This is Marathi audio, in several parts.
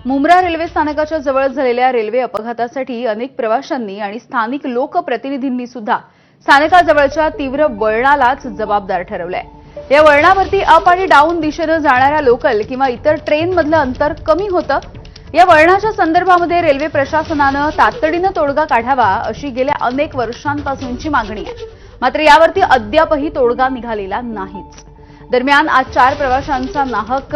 मुंब्रा रेल्वे स्थानकाच्या जवळ झालेल्या रेल्वे अपघातासाठी अनेक प्रवाशांनी आणि स्थानिक लोकप्रतिनिधींनी सुद्धा स्थानकाजवळच्या तीव्र वळणालाच जबाबदार ठरवलंय। या वळणावरती अप आणि डाऊन दिशेने जाणाऱ्या लोकल किंवा इतर ट्रेनमधलं अंतर कमी होतं। या वळणाच्या संदर्भामध्ये रेल्वे प्रशासनानं तातडीनं तोडगा काढावा अशी गेल्या अनेक वर्षांपासूनची मागणी आहे। मात्र यावरती अद्यापही तोडगा निघालेला नाहीच। दरम्यान आज 4 प्रवाशांचा नाहक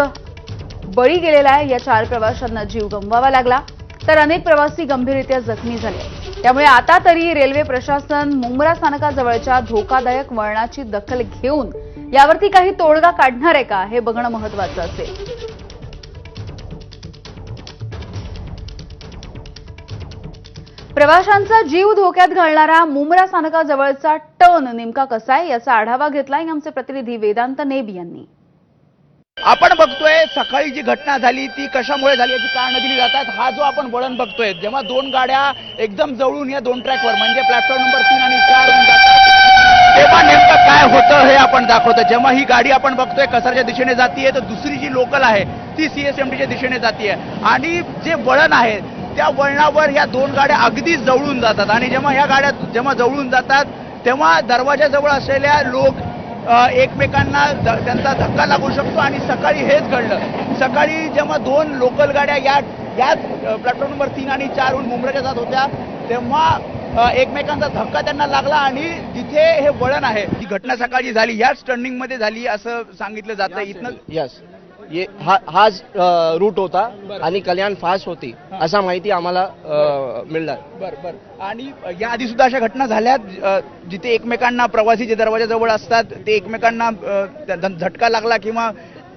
बळी गेलेला आहे। या 4 प्रवाशांना जीव गमवावा लागला तर अनेक प्रवासी गंभीररित्या जखमी झाले। त्यामुळे आता तरी रेल्वे प्रशासन मुंब्रा स्थानकाजवळच्या धोकादायक वळणाची दखल घेऊन यावरती काही तोडगा काढणार आहे का हे बघणं महत्त्वाचं असेल। प्रवाशांचा जीव धोक्यात घालणारा मुंब्रा स्थानकाजवळचा टर्न नेमका कसा आहे याचा आढावा घेतलाय आमचे प्रतिनिधी वेदांत नेब यांनी। आपण बघतोय सकाळी जी घटना झाली ती कशामुळे झाली याची कारणं दिली जातात। हा जो आपण वळण बघतोय जेव्हा 2 गाड्या एकदम जवळून या 2 ट्रॅकवर म्हणजे प्लॅटफॉर्म नंबर 3 आणि 4 वरून जातात तेव्हा नेमकं काय होतं हे आपण दाखवतो। जेव्हा ही गाडी आपण बघतोय कसारच्या दिशेने जातीये तर दुसरी जी लोकल आहे ती सीएसएमटीच्या दिशेने जातीये आणि जे वळण आहे त्या वळणावर या 2 गाड्या अगदी जवळून जातात आणि जेव्हा ह्या गाड्या जवळून जातात तेव्हा दरवाजाजवळ असलेल्या लोक एकमेकांना त्यांचा धक्का लागू शकतो आणि सकाळी हेच घडलं। सकाळी जेव्हा 2 लोकल गाड्या याच प्लॅटफॉर्म नंबर 3 आणि 4 वरून मुंब्राच्या जात होत्या तेव्हा एकमेकांचा धक्का त्यांना लागला आणि जिथे हे वळण आहे ही घटना सकाळी झाली याच टर्निंगमध्ये झाली असं सांगितलं जातं। इथनं यस ये हाच रूट होता आणि कल्याण फास्ट होती असा माहिती आम्हाला मिळाला। बर आणि या आधी सुद्धा अशा घटना झाल्यात जिथे एकमेकांना प्रवासी जे दरवाजाजवळ असतात ते एकमेकांना झटका लागला किंवा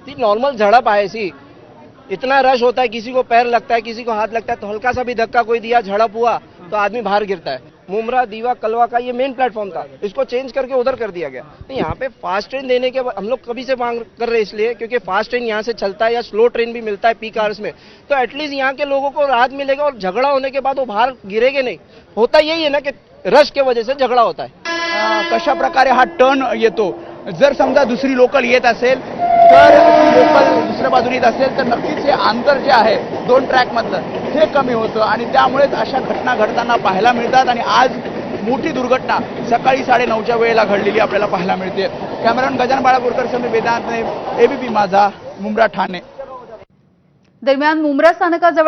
ती नॉर्मल झड़प है। सी इतना रश होता है, किसी को पैर लगता है, किसी को हाथ लगता है, तो हल्का सा भी धक्का कोई दिया, झड़प हुआ तो आदमी बाहर गिरता है। मुंब्रा दीवा कलवा का ये मेन प्लेटफॉर्म था, इसको चेंज करके उधर कर दिया गया। तो यहाँ पे फास्ट ट्रेन देने के हम लोग कभी से मांग कर रहे इसलिए क्योंकि फास्ट ट्रेन यहाँ से चलता है या स्लो ट्रेन भी मिलता है पीक आवर्स में, तो एटलीस्ट यहाँ के लोगों को राहत मिलेगा और झगड़ा होने के बाद वो बाहर गिरेंगे नहीं। होता यही है ना कि रश के वजह से झगड़ा होता है। कशा प्रकारे हा टर्न येतो जर समजा दुसरी लोकल येत असेल तर लोकल दुसऱ्या बाजूने येत असेल तर नक्कीच हे अंतर जे आहे 2 ट्रॅकमधलं हे कमी होतं आणि त्यामुळेच अशा घटना घडताना पाहायला मिळतात आणि आज मोठी दुर्घटना सकाळी 9:30च्या वेळेला घडलेली आपल्याला पाहायला मिळते। कॅमेरामन गजानन बाळापूरकर समीर वेदांत, एबीपी माझा, मुंब्रा ठाणे। दरम्यान मुंब्रा स्थानकाजवळ